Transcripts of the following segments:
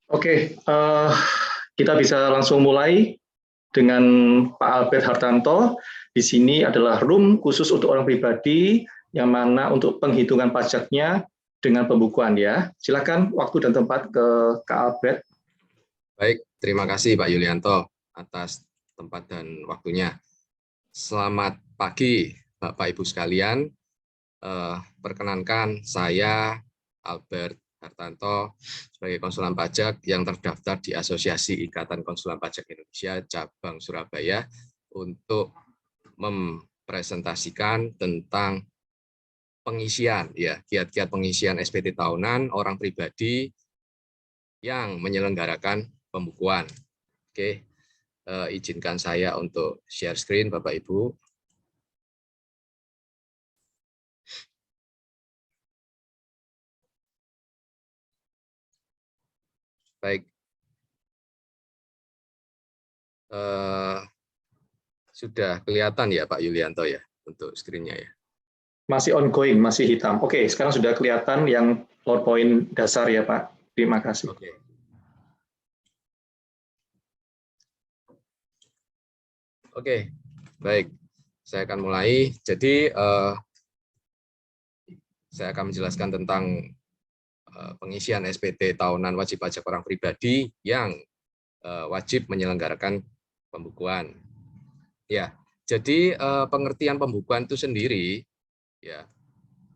Oke, kita bisa langsung mulai dengan Pak Albert Hartanto. Di sini adalah room khusus untuk orang pribadi, yang mana untuk penghitungan pajaknya dengan pembukuan ya. Silakan waktu dan tempat ke Kak Albert. Baik, terima kasih Pak Yulianto atas tempat dan waktunya. Selamat pagi Bapak Ibu sekalian. Perkenankan saya Albert Hartanto sebagai konsulan pajak yang terdaftar di Asosiasi Ikatan Konsulan Pajak Indonesia Cabang Surabaya untuk mempresentasikan tentang pengisian ya, kiat-kiat pengisian SPT tahunan orang pribadi yang menyelenggarakan pembukuan. Oke, izinkan saya untuk share screen Bapak Ibu. Baik. Sudah kelihatan ya Pak Yulianto ya untuk screen-nya ya. Masih ongoing, masih hitam. Oke, sekarang sudah kelihatan yang PowerPoint dasar ya Pak. Terima kasih. Oke. Oke, baik. Saya akan mulai. Jadi saya akan menjelaskan tentang pengisian SPT tahunan wajib pajak orang pribadi yang wajib menyelenggarakan pembukuan. Ya, jadi pengertian pembukuan itu sendiri, ya,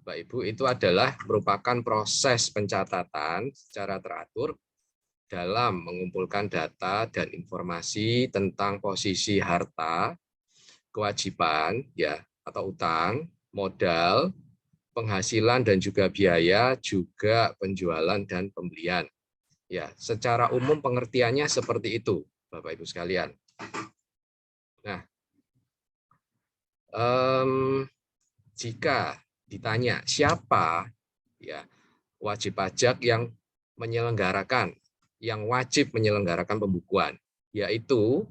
Bapak Ibu, itu adalah merupakan proses pencatatan secara teratur dalam mengumpulkan data dan informasi tentang posisi harta, kewajiban, ya, atau utang, modal, penghasilan dan juga biaya, juga penjualan dan pembelian. Ya, secara umum pengertiannya seperti itu, Bapak Ibu sekalian. Nah, jika ditanya siapa ya wajib pajak yang menyelenggarakan, yang wajib menyelenggarakan pembukuan, yaitu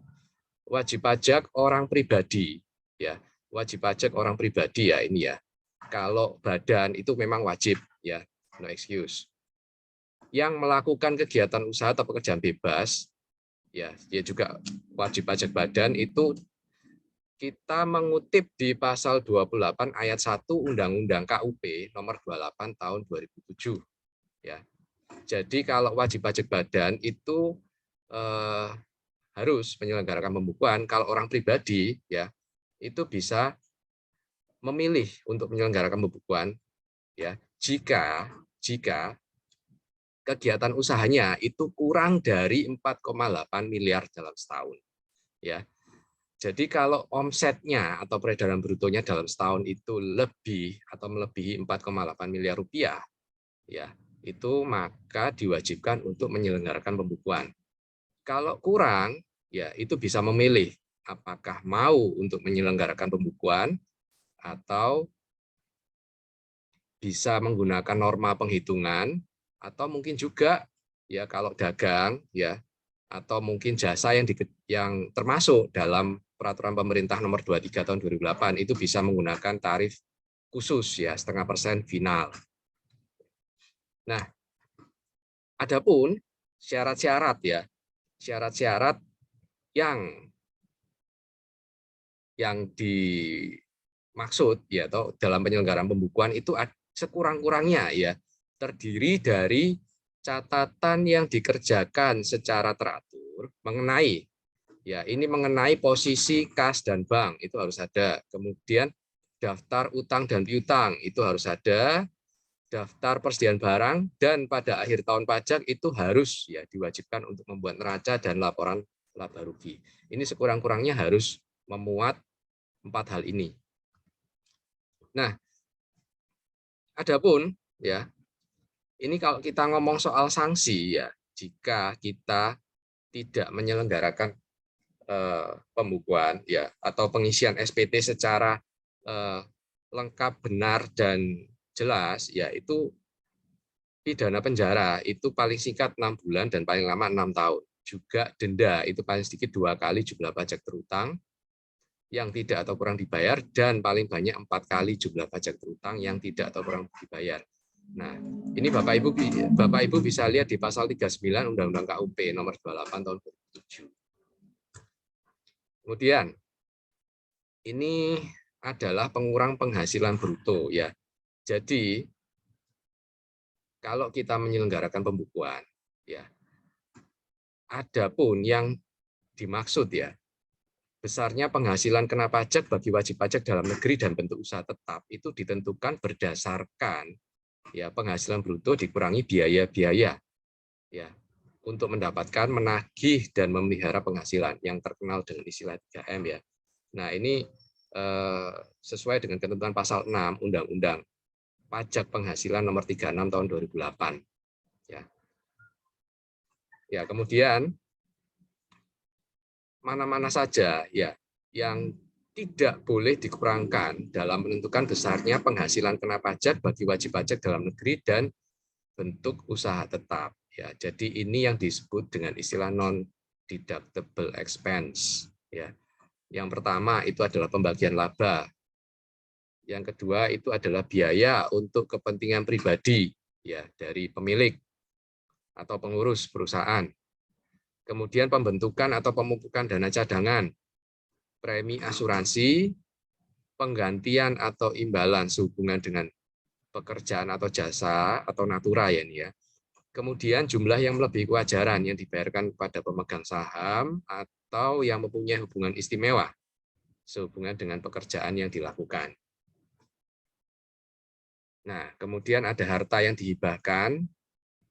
wajib pajak orang pribadi, ya, wajib pajak orang pribadi ya ini ya. Kalau badan itu memang wajib ya, no excuse. Yang melakukan kegiatan usaha atau pekerjaan bebas, ya, dia juga wajib pajak badan itu. Kita mengutip di pasal 28 ayat 1 Undang-Undang KUP nomor 28 tahun 2007. Ya. Jadi kalau wajib pajak badan itu harus menyelenggarakan pembukuan. Kalau orang pribadi ya itu bisa memilih untuk menyelenggarakan pembukuan ya jika kegiatan usahanya itu kurang dari 4,8 miliar dalam setahun. Ya. Jadi kalau omsetnya atau peredaran brutonya dalam setahun itu lebih atau melebihi 4,8 miliar rupiah, ya itu maka diwajibkan untuk menyelenggarakan pembukuan. Kalau kurang, ya itu bisa memilih apakah mau untuk menyelenggarakan pembukuan atau bisa menggunakan norma penghitungan atau mungkin juga ya kalau dagang ya atau mungkin jasa yang termasuk dalam peraturan pemerintah nomor 23 tahun 2008 itu bisa menggunakan tarif khusus ya 0,5% final. Nah, adapun syarat-syarat ya, syarat-syarat yang dimaksud ya atau dalam penyelenggaraan pembukuan itu sekurang-kurangnya ya terdiri dari catatan yang dikerjakan secara teratur mengenai ya ini mengenai posisi kas dan bank itu harus ada. Kemudian daftar utang dan piutang itu harus ada, daftar persediaan barang, dan pada akhir tahun pajak itu harus ya diwajibkan untuk membuat neraca dan laporan laba rugi. Ini sekurang-kurangnya harus memuat 4 hal ini. Nah, adapun ya ini kalau kita ngomong soal sanksi ya jika kita tidak menyelenggarakan pembukuan ya atau pengisian SPT secara lengkap, benar dan jelas ya itu pidana penjara itu paling singkat 6 bulan dan paling lama 6 tahun. Juga denda itu paling sedikit 2 kali jumlah pajak terutang yang tidak atau kurang dibayar dan paling banyak 4 kali jumlah pajak terutang yang tidak atau kurang dibayar. Nah, ini Bapak Ibu bisa lihat di pasal 39 Undang-Undang KUP nomor 28 tahun 2007. Kemudian ini adalah pengurang penghasilan bruto ya. Jadi kalau kita menyelenggarakan pembukuan ya, adapun yang dimaksud ya, besarnya penghasilan kena pajak bagi wajib pajak dalam negeri dan bentuk usaha tetap itu ditentukan berdasarkan ya penghasilan bruto dikurangi biaya-biaya ya untuk mendapatkan, menagih dan memelihara penghasilan yang terkenal dengan istilah 3M ya. Nah, ini sesuai dengan ketentuan pasal 6 Undang-Undang Pajak Penghasilan nomor 36 tahun 2008 ya. Ya, kemudian mana-mana saja ya yang tidak boleh dikurangkan dalam menentukan besarnya penghasilan kena pajak bagi wajib pajak dalam negeri dan bentuk usaha tetap ya. Jadi ini yang disebut dengan istilah non deductible expense ya. Yang pertama itu adalah pembagian laba. Yang kedua itu adalah biaya untuk kepentingan pribadi ya dari pemilik atau pengurus perusahaan. Kemudian pembentukan atau pemupukan dana cadangan, premi asuransi, penggantian atau imbalan sehubungan dengan pekerjaan atau jasa atau natura ya ini ya. Kemudian jumlah yang melebihi kewajaran yang dibayarkan kepada pemegang saham atau yang mempunyai hubungan istimewa sehubungan dengan pekerjaan yang dilakukan. Nah, kemudian ada harta yang dihibahkan,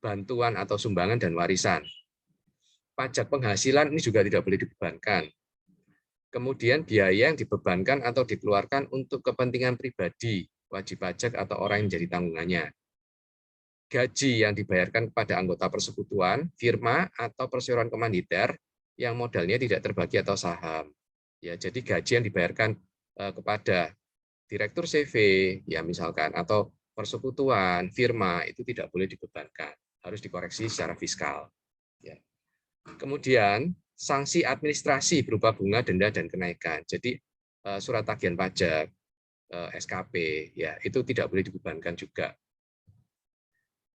bantuan atau sumbangan dan warisan. Pajak penghasilan ini juga tidak boleh dibebankan. Kemudian biaya yang dibebankan atau dikeluarkan untuk kepentingan pribadi, wajib pajak atau orang yang menjadi tanggungannya. Gaji yang dibayarkan kepada anggota persekutuan, firma atau perseroan komanditer yang modalnya tidak terbagi atau saham. Ya, jadi gaji yang dibayarkan kepada direktur CV ya misalkan atau persekutuan, firma itu tidak boleh dibebankan, harus dikoreksi secara fiskal. Ya. Kemudian sanksi administrasi berupa bunga, denda dan kenaikan. Jadi surat tagihan pajak, SKP, ya itu tidak boleh dibebankan juga.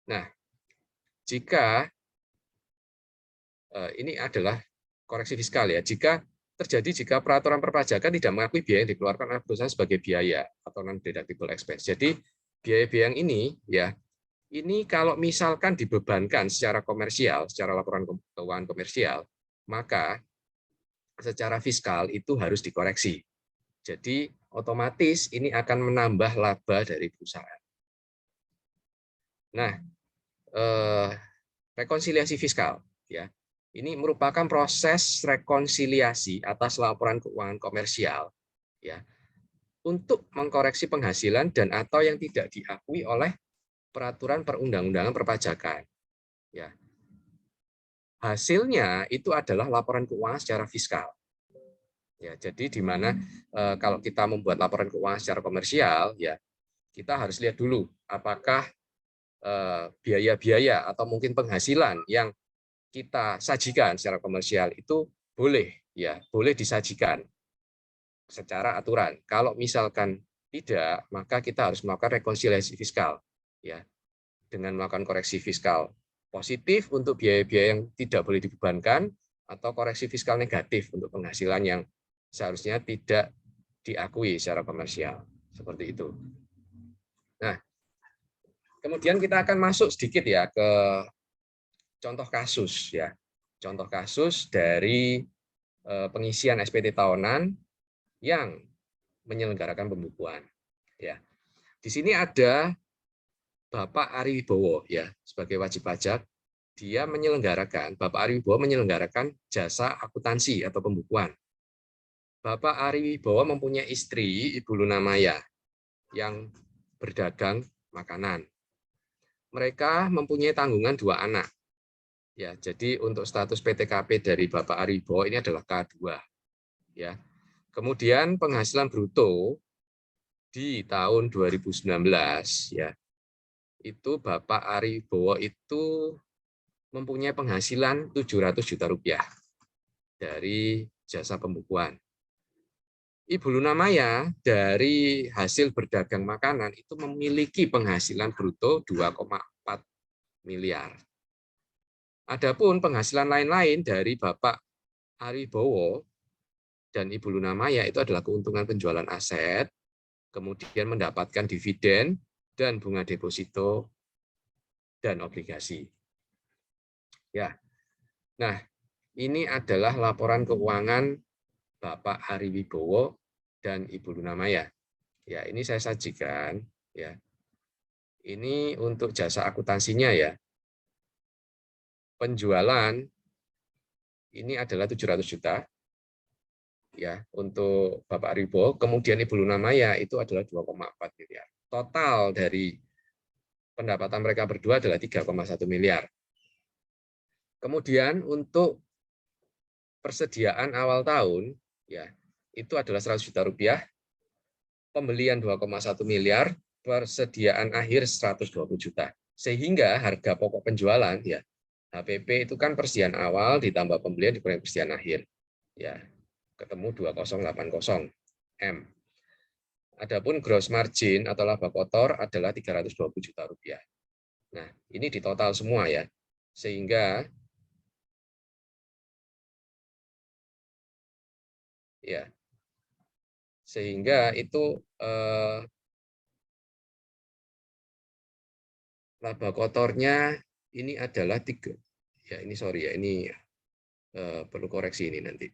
Nah, jika ini adalah koreksi fiskal ya, jika peraturan perpajakan tidak mengakui biaya yang dikeluarkan oleh perusahaan sebagai biaya atau non deductible expense. Jadi biaya-biaya yang ini ya, ini kalau misalkan dibebankan secara komersial, secara laporan keuangan komersial, maka secara fiskal itu harus dikoreksi. Jadi otomatis ini akan menambah laba dari perusahaan. Nah, rekonsiliasi fiskal ya. Ini merupakan proses rekonsiliasi atas laporan keuangan komersial ya untuk mengkoreksi penghasilan dan atau yang tidak diakui oleh peraturan perundang-undangan perpajakan. Ya. Hasilnya itu adalah laporan keuangan secara fiskal. Ya, jadi di mana kalau kita membuat laporan keuangan secara komersial ya kita harus lihat dulu apakah biaya-biaya atau mungkin penghasilan yang kita sajikan secara komersial itu boleh disajikan secara aturan. Kalau misalkan tidak, maka kita harus melakukan rekonsiliasi fiskal ya dengan melakukan koreksi fiskal positif untuk biaya-biaya yang tidak boleh dibebankan atau koreksi fiskal negatif untuk penghasilan yang seharusnya tidak diakui secara komersial seperti itu. Nah, kemudian kita akan masuk sedikit ya ke contoh kasus ya. Contoh kasus dari pengisian SPT tahunan yang menyelenggarakan pembukuan ya. Di sini ada Bapak Ari Wibowo ya sebagai wajib pajak, Bapak Ari Wibowo menyelenggarakan jasa akuntansi atau pembukuan. Bapak Ari Wibowo mempunyai istri Ibu Luna Maya yang berdagang makanan. Mereka mempunyai tanggungan 2 anak. Ya, jadi untuk status PTKP dari Bapak Ari Wibowo ini adalah K2. Ya. Kemudian penghasilan bruto di tahun 2019 ya. Itu Bapak Ari Wibowo itu mempunyai penghasilan 700 juta rupiah dari jasa pembukuan. Ibu Luna Maya dari hasil berdagang makanan itu memiliki penghasilan bruto 2,4 miliar. Adapun penghasilan lain-lain dari Bapak Aribowo dan Ibu Luna Maya itu adalah keuntungan penjualan aset, kemudian mendapatkan dividen dan bunga deposito dan obligasi. Ya. Nah, ini adalah laporan keuangan Bapak Ari Wibowo dan Ibu Luna Maya. Ya, ini saya sajikan ya. Ini untuk jasa akuntansinya ya. Penjualan ini adalah 700 juta ya untuk Bapak Aribo, kemudian Ibu Luna Maya itu adalah 2,4 miliar. Total dari pendapatan mereka berdua adalah 3,1 miliar. Kemudian untuk persediaan awal tahun ya, itu adalah 100 juta rupiah, pembelian 2,1 miliar, persediaan akhir 120 juta. Sehingga harga pokok penjualan ya, HPP itu kan persediaan awal ditambah pembelian dikurangi persediaan akhir. Ya, ketemu 2080 M. Adapun gross margin atau laba kotor adalah 320 juta rupiah. Nah, ini di total semua ya. Sehingga itu laba kotornya ini adalah 3. Ya, ini sorry ya, ini perlu koreksi ini nanti.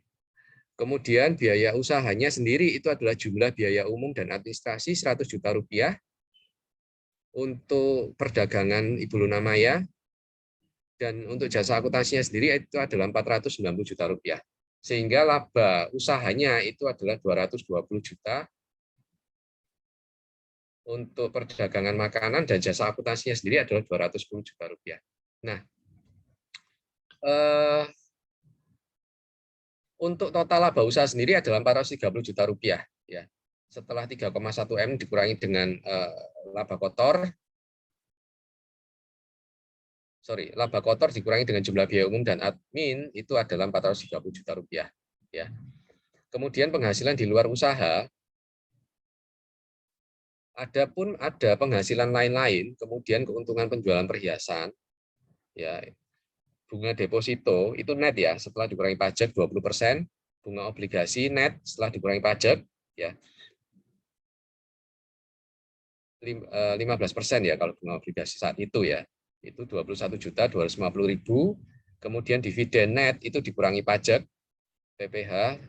Kemudian biaya usahanya sendiri itu adalah jumlah biaya umum dan administrasi 100 juta rupiah untuk perdagangan Ibu Luna Maya, dan untuk jasa akuntansinya sendiri itu adalah 490 juta rupiah. Sehingga laba usahanya itu adalah 220 juta untuk perdagangan makanan, dan jasa akuntansinya sendiri adalah 210 juta rupiah. Nah, untuk total laba usaha sendiri adalah 430 juta rupiah. Ya. Setelah 3,1 M dikurangi dengan laba kotor dikurangi dengan jumlah biaya umum dan admin itu adalah 430 juta rupiah. Ya. Kemudian penghasilan di luar usaha, adapun ada penghasilan lain-lain, kemudian keuntungan penjualan perhiasan, ya, bunga deposito itu net ya, setelah dikurangi pajak 20%, bunga obligasi net setelah dikurangi pajak ya 15% ya kalau bunga obligasi saat itu ya, itu 21.250.000. Kemudian dividen net itu dikurangi pajak PPh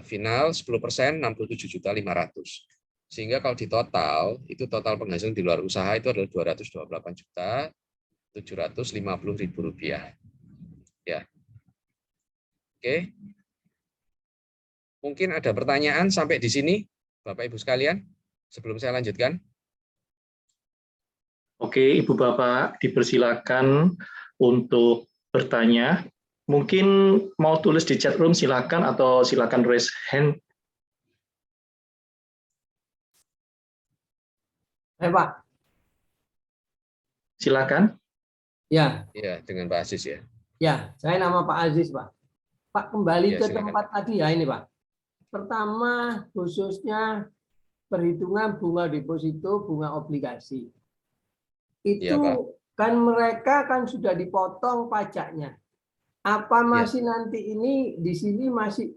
final 10%, 67.500.000. Sehingga kalau di total itu total penghasilan di luar usaha itu adalah 228.750.000 rupiah. Ya. Oke. Mungkin ada pertanyaan sampai di sini, Bapak Ibu sekalian, sebelum saya lanjutkan. Oke, Ibu Bapak dipersilakan untuk bertanya. Mungkin mau tulis di chat room silakan, atau silakan raise hand. Pak. Silakan. Ya. Ya, dengan Pak Aziz ya. Ya, saya nama Pak Aziz, Pak. Pak, kembali Ya, ke silakan. tempat tadi ya ini, Pak. Pertama, khususnya perhitungan bunga deposito, bunga obligasi. Itu Ya, Pak. kan mereka kan sudah dipotong pajaknya. Apa masih nanti ini di sini masih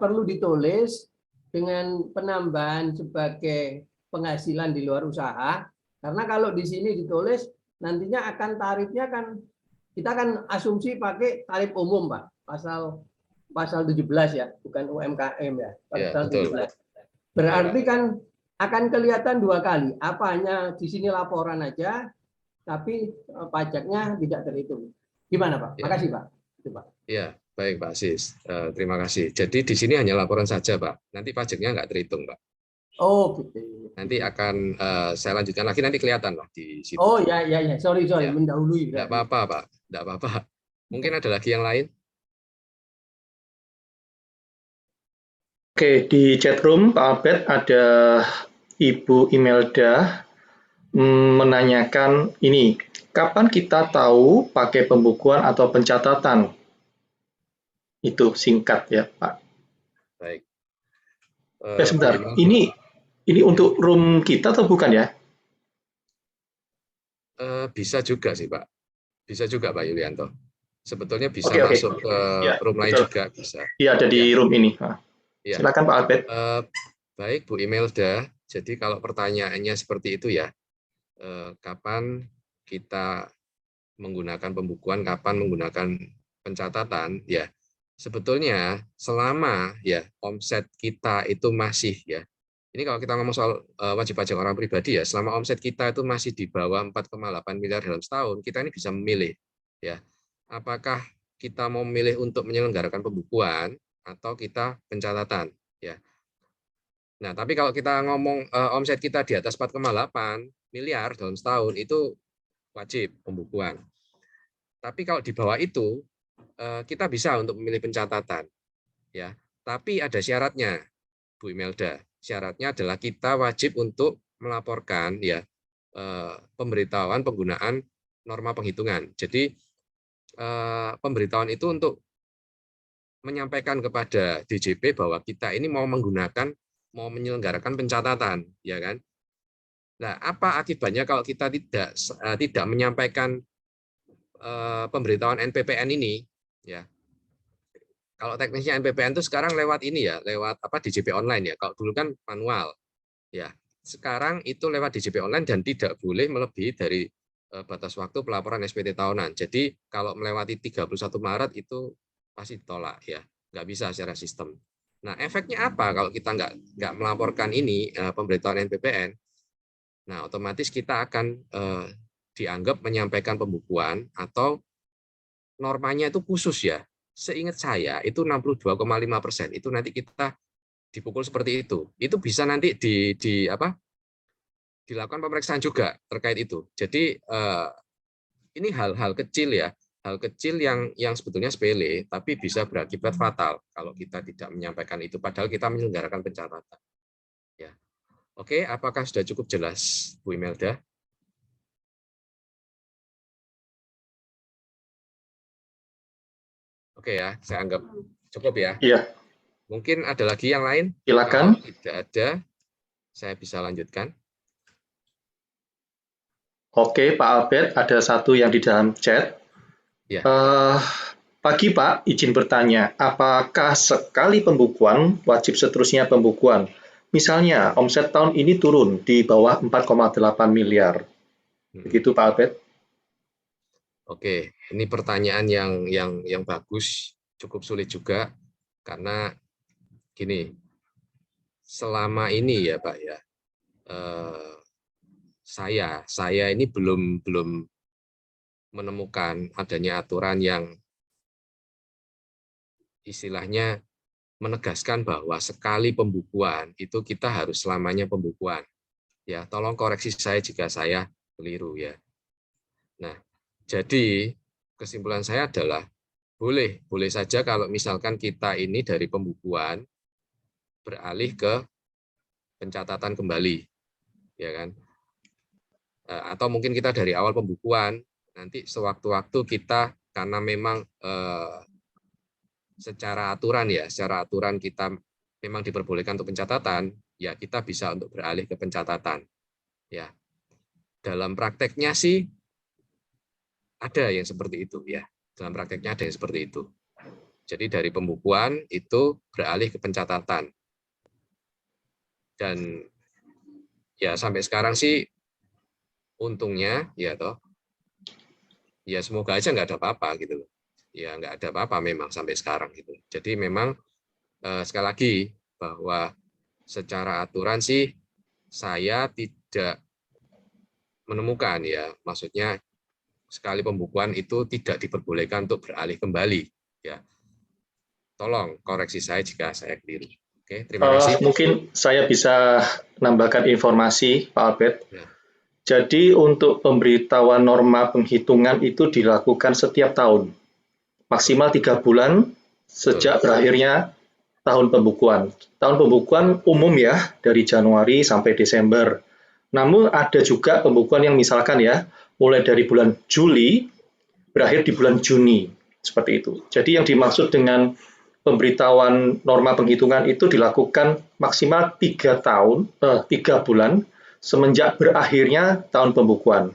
perlu ditulis dengan penambahan sebagai penghasilan di luar usaha? Karena kalau di sini ditulis nantinya akan tarifnya kan kita kan asumsi pakai tarif umum, Pak. Pasal 17 ya, bukan UMKM ya. Pasal 17. Berarti kan akan kelihatan dua kali. Apa hanya di sini laporan aja tapi pajaknya tidak terhitung. Gimana, Pak? Makasih, Pak. Itu, Pak. Ya, baik Pak Aziz. Terima kasih. Jadi di sini hanya laporan saja, Pak. Nanti pajaknya nggak terhitung, Pak. Oh, gitu. Nanti akan saya lanjutkan lagi, nanti kelihatan lah di situ. Oh, ya. Sorry, Ya. mendahului. Nggak apa-apa, Pak. Nggak apa-apa. Mungkin ada lagi yang lain? Oke, di chat room Pak Albert ada Ibu Imelda menanyakan ini, kapan kita tahu pakai pembukuan atau pencatatan? Itu singkat ya, Pak. Baik. Sebentar, Bu ini untuk room kita atau bukan ya? bisa juga sih Pak, bisa juga Pak Yulianto. Sebetulnya bisa Oke, oke. masuk ke Ya, room lain betul. juga bisa. Iya, ada Ya, di room ini. Nah, ya. silakan Pak Albert. Baik Bu Imelda. Jadi kalau pertanyaannya seperti itu ya, kapan kita menggunakan pembukuan, kapan menggunakan pencatatan? Ya, sebetulnya selama ya omset kita itu masih ya. Ini kalau kita ngomong soal wajib pajak orang pribadi ya, selama omset kita itu masih di bawah 4,8 miliar dalam setahun, kita ini bisa memilih ya. Apakah kita mau memilih untuk menyelenggarakan pembukuan atau kita pencatatan ya. Nah, tapi kalau kita ngomong omset kita di atas 4,8 miliar dalam setahun itu wajib pembukuan. Tapi kalau di bawah itu kita bisa untuk memilih pencatatan ya. Tapi ada syaratnya, Bu Imelda. Syaratnya adalah kita wajib untuk melaporkan ya pemberitahuan penggunaan norma penghitungan. Jadi pemberitahuan itu untuk menyampaikan kepada DJP bahwa kita ini mau menyelenggarakan pencatatan, ya kan? Nah, apa akibatnya kalau kita tidak menyampaikan pemberitahuan NPPN ini? Ya, kalau teknisnya NPPN itu sekarang lewat ini ya, lewat DJP online ya. Kalau dulu kan manual, ya. Sekarang itu lewat DJP online dan tidak boleh melebihi dari batas waktu pelaporan SPT tahunan. Jadi kalau melewati 31 Maret itu pasti ditolak ya, nggak bisa secara sistem. Nah, efeknya apa kalau kita nggak melaporkan ini pemberitahuan NPPN? Nah, otomatis kita akan dianggap menyampaikan pembukuan atau normanya itu khusus ya. Seingat saya itu 62,5%. Itu nanti kita dipukul seperti itu. Itu bisa nanti dilakukan pemeriksaan juga terkait itu. Jadi ini hal-hal kecil ya, hal kecil yang sebetulnya sepele, tapi bisa berakibat fatal kalau kita tidak menyampaikan itu, padahal kita menyelenggarakan pencatatan. Ya, oke, apakah sudah cukup jelas, Bu Imelda? Oke ya, saya anggap cukup ya. Iya. Mungkin ada lagi yang lain? Silakan. Kalau tidak ada, saya bisa lanjutkan. Oke, Pak Albert, ada satu yang di dalam chat. Ya. Pagi Pak, izin bertanya, apakah sekali pembukuan wajib seterusnya pembukuan? Misalnya, omset tahun ini turun di bawah 4,8 miliar. Begitu Pak Albert? Oke, ini pertanyaan yang bagus, cukup sulit juga karena gini, selama ini ya Pak ya, saya ini belum menemukan adanya aturan yang istilahnya menegaskan bahwa sekali pembukuan itu kita harus selamanya pembukuan. Ya, tolong koreksi saya jika saya keliru ya. Nah, jadi kesimpulan saya adalah boleh saja kalau misalkan kita ini dari pembukuan beralih ke pencatatan kembali, ya kan? Atau mungkin kita dari awal pembukuan, nanti sewaktu-waktu kita karena memang secara aturan kita memang diperbolehkan untuk pencatatan, ya kita bisa untuk beralih ke pencatatan. Ya, dalam prakteknya sih ada yang seperti itu ya. Dalam prakteknya ada yang seperti itu. Jadi dari pembukuan itu beralih ke pencatatan. Dan ya sampai sekarang sih untungnya ya toh, ya semoga aja nggak ada apa-apa gitu loh. Ya nggak ada apa-apa memang sampai sekarang gitu. Jadi memang sekali lagi bahwa secara aturan sih saya tidak menemukan ya, maksudnya sekali pembukuan itu tidak diperbolehkan untuk beralih kembali ya. Tolong koreksi saya jika saya keliru. Oke, terima kasih. Mungkin saya bisa nambahkan informasi, Pak Albert. Ya. Jadi untuk pemberitahuan norma penghitungan itu dilakukan setiap tahun, maksimal 3 bulan sejak berakhirnya tahun pembukuan. Tahun pembukuan umum ya, dari Januari sampai Desember. Namun ada juga pembukuan yang misalkan ya, mulai dari bulan Juli, berakhir di bulan Juni. Seperti itu. Jadi yang dimaksud dengan pemberitahuan norma penghitungan itu dilakukan maksimal 3 bulan semenjak berakhirnya tahun pembukuan.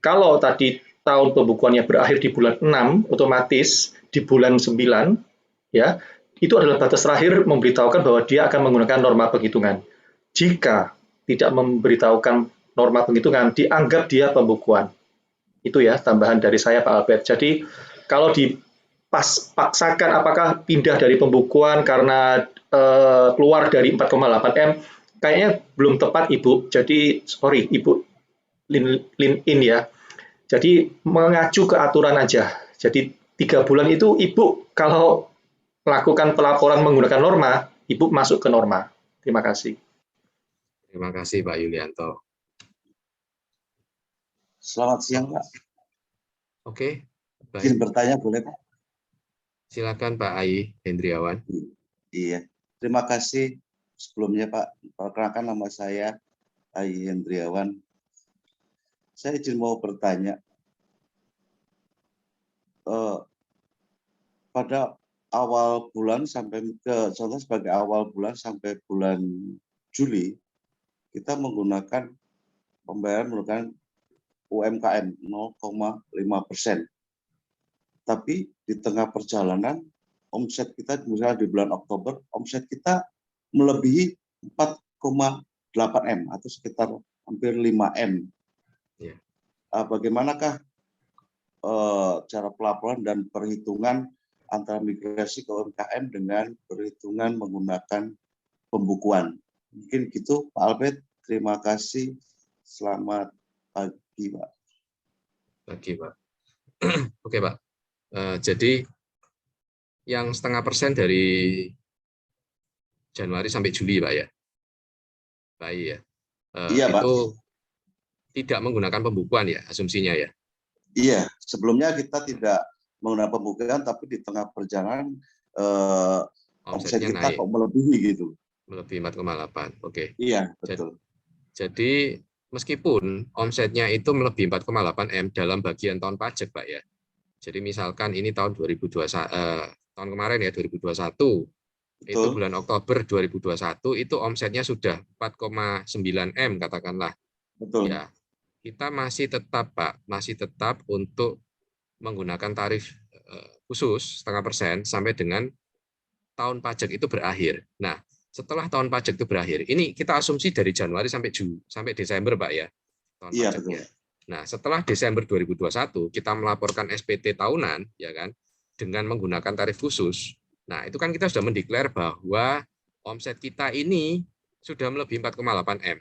Kalau tadi tahun pembukuannya berakhir di bulan 6, otomatis di bulan 9, ya, itu adalah batas terakhir memberitahukan bahwa dia akan menggunakan norma penghitungan. Jika tidak memberitahukan norma penghitungan, dianggap dia pembukuan. Itu ya tambahan dari saya, Pak Albert. Jadi kalau dipaksakan apakah pindah dari pembukuan karena keluar dari 4,8 M, kayaknya belum tepat, Ibu. Jadi sorry, Ibu lean in ya. Jadi mengacu ke aturan aja. Jadi 3 bulan itu Ibu kalau melakukan pelaporan menggunakan norma, Ibu masuk ke norma. Terima kasih. Terima kasih Pak Yulianto. Selamat siang, Pak. Oke, Izin baik. bertanya boleh, Pak? Silakan Pak Ai Hendriawan. Iya, terima kasih sebelumnya, Pak. Perkenalkan, nama saya Ai Hendriawan. Saya izin mau bertanya, pada awal bulan sampai contoh sebagai awal bulan sampai bulan Juli, kita menggunakan pembayaran menggunakan UMKM 0,5%. Tapi di tengah perjalanan, omset kita misalnya di bulan Oktober, omset kita melebihi 4,8 M atau sekitar hampir 5 M. Ya. Bagaimanakah cara pelaporan dan perhitungan antara migrasi ke UMKM dengan perhitungan menggunakan pembukuan? Mungkin gitu, Pak Albert. Terima kasih. Selamat pagi, Pak. Pagi, Pak. Oke, Pak. Jadi yang 0,5% dari Januari sampai Juli, Pak ya. Baik ya. Iya, Pak. Itu tidak menggunakan pembukuan ya, asumsinya ya. Iya, sebelumnya kita tidak menggunakan pembukuan, tapi di tengah perjalanan omset kita naik. kok melebihi gitu. Melebihi 4,8. Oke. Iya, betul. Jadi meskipun omsetnya itu melebihi 4,8 M dalam bagian tahun pajak, Pak ya. Jadi misalkan ini tahun 2021, tahun kemarin ya 2021, betul. Itu bulan Oktober 2021 itu omsetnya sudah 4,9 M katakanlah. Betul. Ya, kita masih tetap Pak, masih tetap untuk menggunakan tarif khusus 0,5% sampai dengan tahun pajak itu berakhir. Nah, setelah tahun pajak itu berakhir, ini kita asumsi dari Januari sampai Desember Pak ya, tahun iya, pajaknya. betul. Nah, setelah Desember 2021 kita melaporkan SPT tahunan, ya kan, dengan menggunakan tarif khusus. Nah, itu kan kita sudah mendeklar bahwa omset kita ini sudah melebihi 4,8 M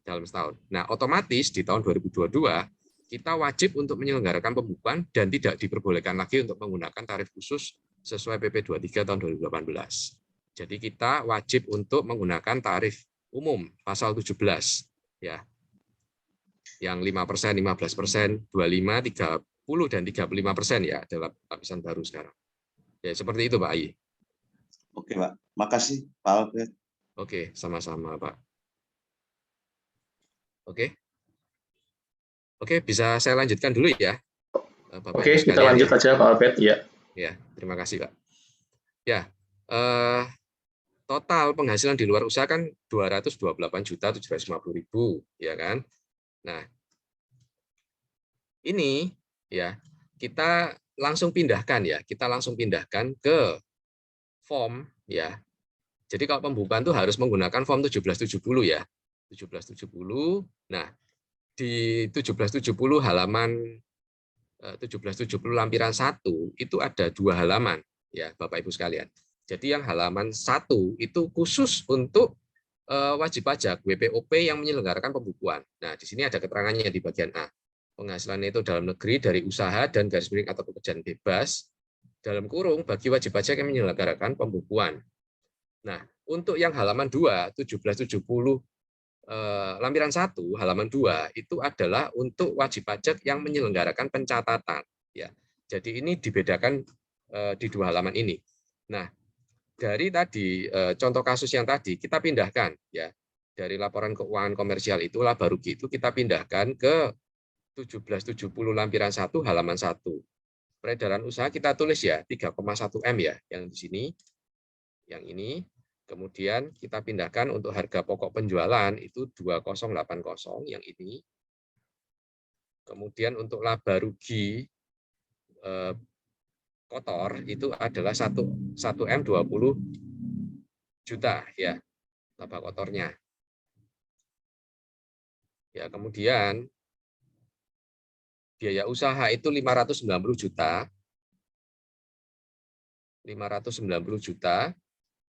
dalam setahun. Nah, otomatis di tahun 2022 kita wajib untuk menyelenggarakan pembukuan dan tidak diperbolehkan lagi untuk menggunakan tarif khusus sesuai PP 23 tahun 2018. Jadi kita wajib untuk menggunakan tarif umum pasal 17 ya. Yang 5%, 15%, 25%, 30 dan 35% ya adalah lapisan baru sekarang. Ya seperti itu Pak Ai. Oke Pak, makasih Pak Albert. Oke, sama-sama Pak. Oke, bisa saya lanjutkan dulu ya. Bapak Oke, kita lanjut aja Pak Albert ya. Ya, terima kasih Pak. Ya, total penghasilan di luar usaha kan 228.750.000 ya kan. Nah, ini ya kita langsung pindahkan ke form ya. Jadi kalau pembukaan itu harus menggunakan form 1770 ya. 1770. Nah, di 1770 halaman 1770 lampiran 1 itu ada 2 halaman ya Bapak Ibu sekalian. Jadi yang halaman 1 itu khusus untuk wajib pajak WPOP yang menyelenggarakan pembukuan. Nah, di sini ada keterangannya di bagian A. Penghasilan itu dalam negeri dari usaha dan garis miring atau pekerjaan bebas dalam kurung bagi wajib pajak yang menyelenggarakan pembukuan. Nah, untuk yang halaman 2 1770 lampiran 1 halaman 2 itu adalah untuk wajib pajak yang menyelenggarakan pencatatan ya. Jadi ini dibedakan di 2 halaman ini. Nah, dari tadi contoh kasus yang tadi kita pindahkan ya dari laporan keuangan komersial itu laba rugi itu kita pindahkan ke 1770 lampiran 1 halaman 1. peredaran usaha kita tulis ya 3,1 M ya, yang di sini, yang ini. Kemudian kita pindahkan untuk harga pokok penjualan itu 2080 yang ini. Kemudian untuk laba rugi kotor itu adalah 1 M 20 juta ya, laba kotornya. Ya, kemudian biaya usaha itu 590 juta. 590 juta.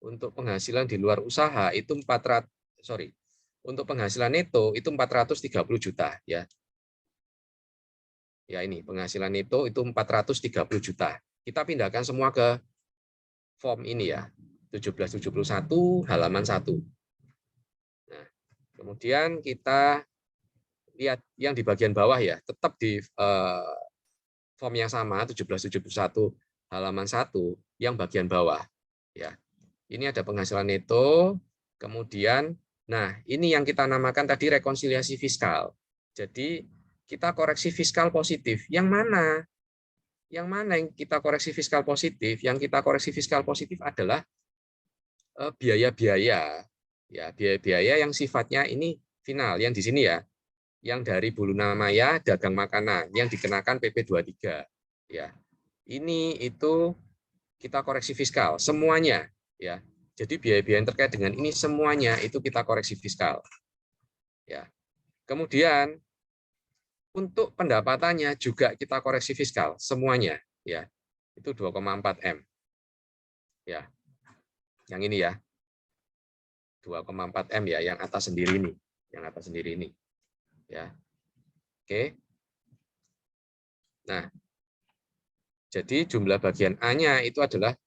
Untuk penghasilan di luar usaha itu untuk penghasilan neto itu 430 juta ya. Ya ini penghasilan neto itu 430 juta. Kita pindahkan semua ke form ini ya. 1771 halaman 1. Nah, kemudian kita lihat yang di bagian bawah ya, tetap di form yang sama 1771 halaman 1 yang bagian bawah ya. Ini ada penghasilan neto, kemudian nah ini yang kita namakan tadi rekonsiliasi fiskal. Jadi kita koreksi fiskal positif. Yang mana? Yang mana yang kita koreksi fiskal positif? Yang kita koreksi fiskal positif adalah biaya-biaya. Ya, biaya-biaya yang sifatnya ini final, yang di sini ya. Yang dari bulu namaya, dagang makanan, yang dikenakan PP 23. Ya. Ini itu kita koreksi fiskal semuanya ya. Jadi biaya-biaya yang terkait dengan ini semuanya itu kita koreksi fiskal. Ya. Kemudian untuk pendapatannya juga kita koreksi fiskal semuanya ya. Itu 2,4 M. Ya. Yang ini ya. 2,4 M ya, yang atas sendiri ini, yang atas sendiri ini. Ya. Oke. Nah, jadi jumlah bagian A-nya itu adalah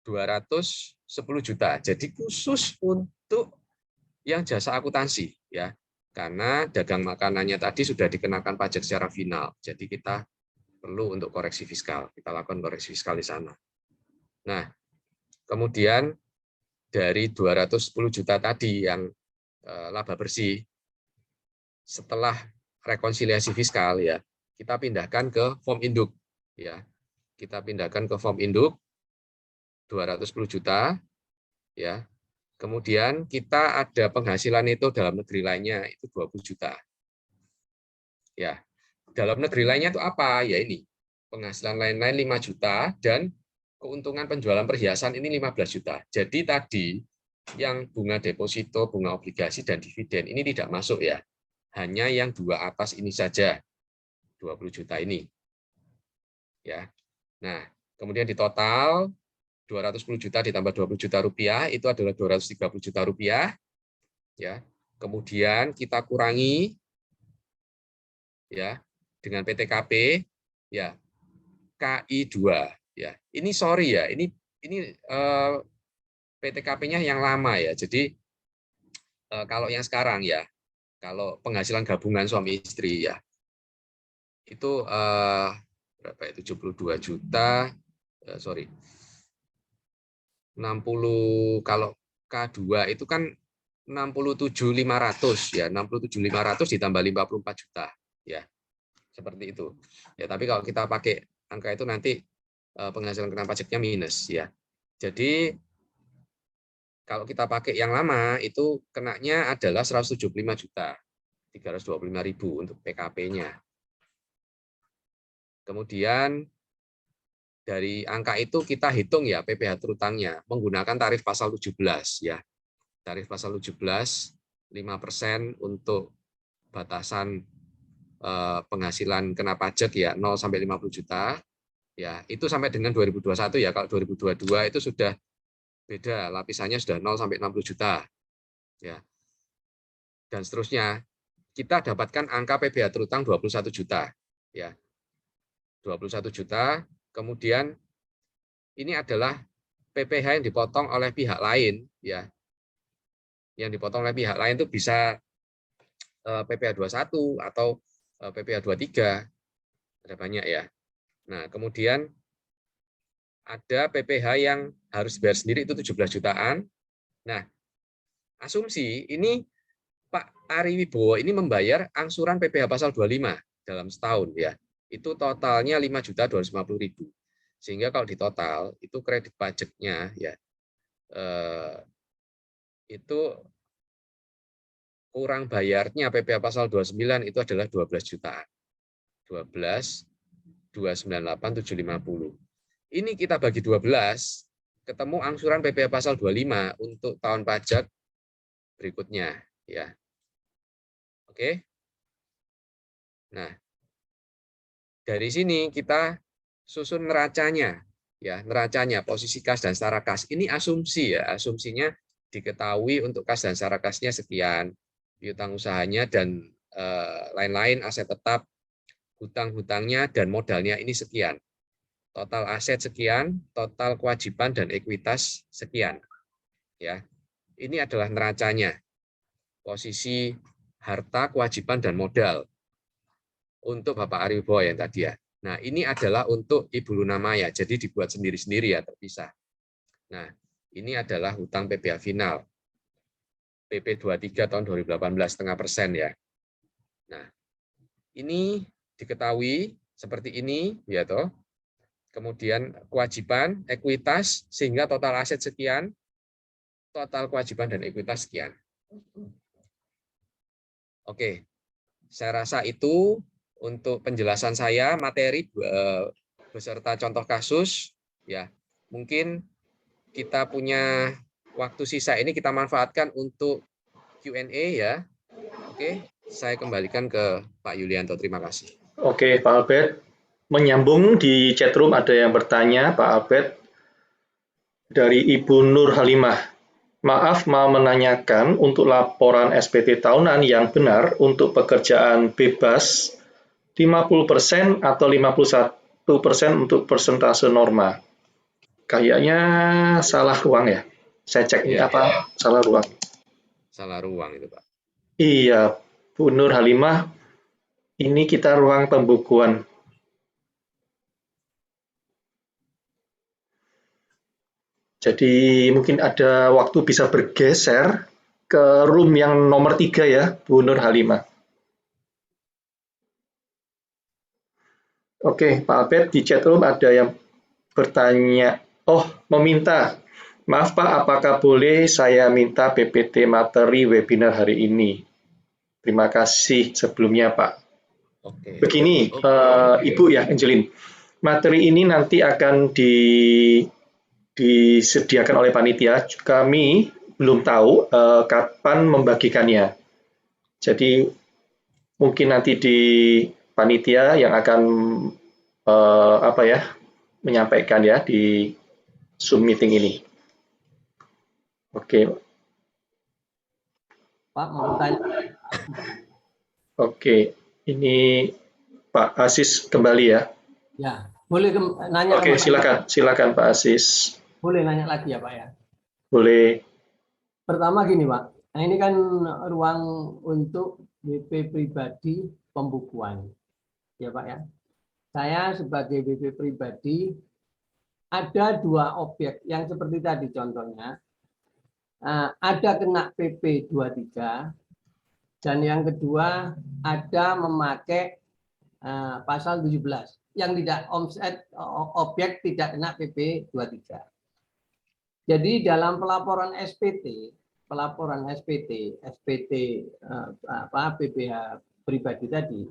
210 juta. Jadi khusus untuk yang jasa akuntansi ya. Karena dagang makanannya tadi sudah dikenakan pajak secara final. Jadi kita perlu untuk koreksi fiskal. Kita lakukan koreksi fiskal di sana. Nah, kemudian dari 210 juta tadi yang laba bersih, setelah rekonsiliasi fiskal ya, kita pindahkan ke form induk ya. Kita pindahkan ke form induk 210 juta ya. Kemudian kita ada penghasilan itu dalam negeri lainnya itu 20 juta. Ya. Dalam negeri lainnya itu apa? Ya ini. Penghasilan lain-lain 5 juta dan keuntungan penjualan perhiasan ini 15 juta. Jadi tadi yang bunga deposito, bunga obligasi dan dividen ini tidak masuk ya. Hanya yang dua atas ini saja. 20 juta ini. Ya. Nah, kemudian di total 210 juta ditambah 20 juta rupiah itu adalah 230 juta rupiah. Ya. Kemudian kita kurangi ya dengan PTKP ya KI 2 ya. Ini sorry ya, ini PTKP-nya yang lama ya. Jadi kalau yang sekarang ya, kalau penghasilan gabungan suami istri ya itu berapa ya? 72 juta 60, kalau K2 itu kan 67.500 ya, 67.500 ditambah 54 juta ya. Seperti itu. Ya, tapi kalau kita pakai angka itu nanti penghasilan kena pajaknya minus ya. Jadi kalau kita pakai yang lama itu kenanya adalah 175 juta 325.000 untuk PKP-nya. Kemudian dari angka itu kita hitung ya PPh terutangnya menggunakan tarif pasal 17 ya. Tarif pasal 17 5% untuk batasan penghasilan kena pajak ya 0 sampai 50 juta. Ya, itu sampai dengan 2021 ya. Kalau 2022 itu sudah beda, lapisannya sudah 0 sampai 60 juta. Ya. Dan seterusnya. Kita dapatkan angka PPh terutang 21 juta ya. 21 juta. Kemudian ini adalah PPh yang dipotong oleh pihak lain ya. Yang dipotong oleh pihak lain itu bisa PPh 21 atau PPh 23. Ada banyak ya. Nah, kemudian ada PPh yang harus bayar sendiri itu 17 jutaan. Nah, asumsi ini Pak Ari Wibowo ini membayar angsuran PPh pasal 25 dalam setahun ya. itu totalnya 5.250.000. Sehingga kalau ditotal itu kredit pajaknya ya itu kurang bayarnya PPh pasal 29 itu adalah 12 jutaan. 12 298.750. Ini kita bagi 12, ketemu angsuran PPh pasal 25 untuk tahun pajak berikutnya ya. Oke. Nah, dari sini kita susun neracanya ya, neracanya posisi kas dan setara kas. Ini asumsi ya, asumsinya diketahui untuk kas dan setara kasnya sekian, piutang usahanya dan lain-lain, aset tetap, hutang-hutangnya dan modalnya ini sekian. Total aset sekian, total kewajiban dan ekuitas sekian. Ya. Ini adalah neracanya. Posisi harta, kewajiban dan modal untuk Bapak Ariwibowo yang tadi ya. Nah, ini adalah untuk Ibu Luna Maya, jadi dibuat sendiri-sendiri ya, terpisah. Nah, ini adalah hutang PPh final. PP 23 tahun 2018 0,5% ya. Nah, ini diketahui seperti ini ya toh. Kemudian kewajiban, ekuitas sehingga total aset sekian, total kewajiban dan ekuitas sekian. Oke. Saya rasa itu untuk penjelasan saya materi beserta contoh kasus ya. Mungkin kita punya waktu sisa ini kita manfaatkan untuk Q&A ya. Oke, saya kembalikan ke Pak Yulianto. Terima kasih. Oke, Pak Albert. Menyambung di chatroom ada yang bertanya, Pak Albert, dari Ibu Nur Halimah. Maaf mau menanyakan untuk laporan SPT tahunan yang benar untuk pekerjaan bebas 50% atau 51% untuk persentase norma. Kayaknya salah ruang ya. Saya cek ini apa? Salah ruang. Salah ruang itu, Pak. Iya, Bu Nur Halimah, ini kita ruang pembukuan. Jadi mungkin ada waktu bisa bergeser ke room yang nomor 3 ya, Bu Nur Halimah. Oke, Pak Albert, di chat room ada yang bertanya, meminta. Maaf Pak, apakah boleh saya minta PPT materi webinar hari ini? Terima kasih sebelumnya Pak. Oke. Begini, Ibu ya, Angelin. Materi ini nanti akan disediakan oleh panitia. Kami belum tahu kapan membagikannya. Jadi mungkin nanti di panitia yang akan menyampaikan ya di Zoom meeting ini. Oke. Pak mau bertanya. Oke, ini Pak Aziz kembali ya. Ya, boleh nanya. Oke, silakan Pak Aziz. Boleh nanya lagi ya Pak ya. Boleh. Pertama gini Pak, nah ini kan ruang untuk BP pribadi pembukuan, ya Pak ya. Saya sebagai BP pribadi ada 2 objek yang seperti tadi contohnya, ada kena PP 23 dan yang kedua ada memakai pasal 17 yang tidak omset objek tidak kena PP 23. Jadi dalam pelaporan SPT PPh pribadi tadi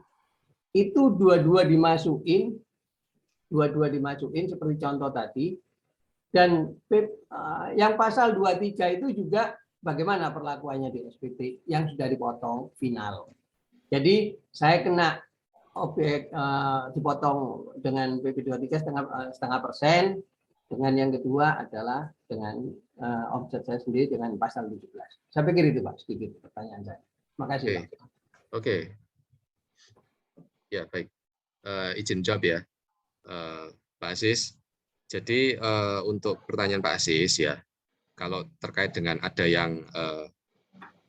itu dua-dua dimasukin seperti contoh tadi, dan yang pasal 23 itu juga bagaimana perlakuannya di SPT yang sudah dipotong final. Jadi saya kena objek dipotong dengan PP 23 setengah persen, dengan yang kedua adalah dengan omset saya sendiri dengan pasal 17. Saya pikir itu Pak, sedikit pertanyaan saya. Terima kasih Pak. Oke. Ya baik. Izin jawab ya, Pak Aziz. Jadi untuk pertanyaan Pak Aziz ya, kalau terkait dengan ada yang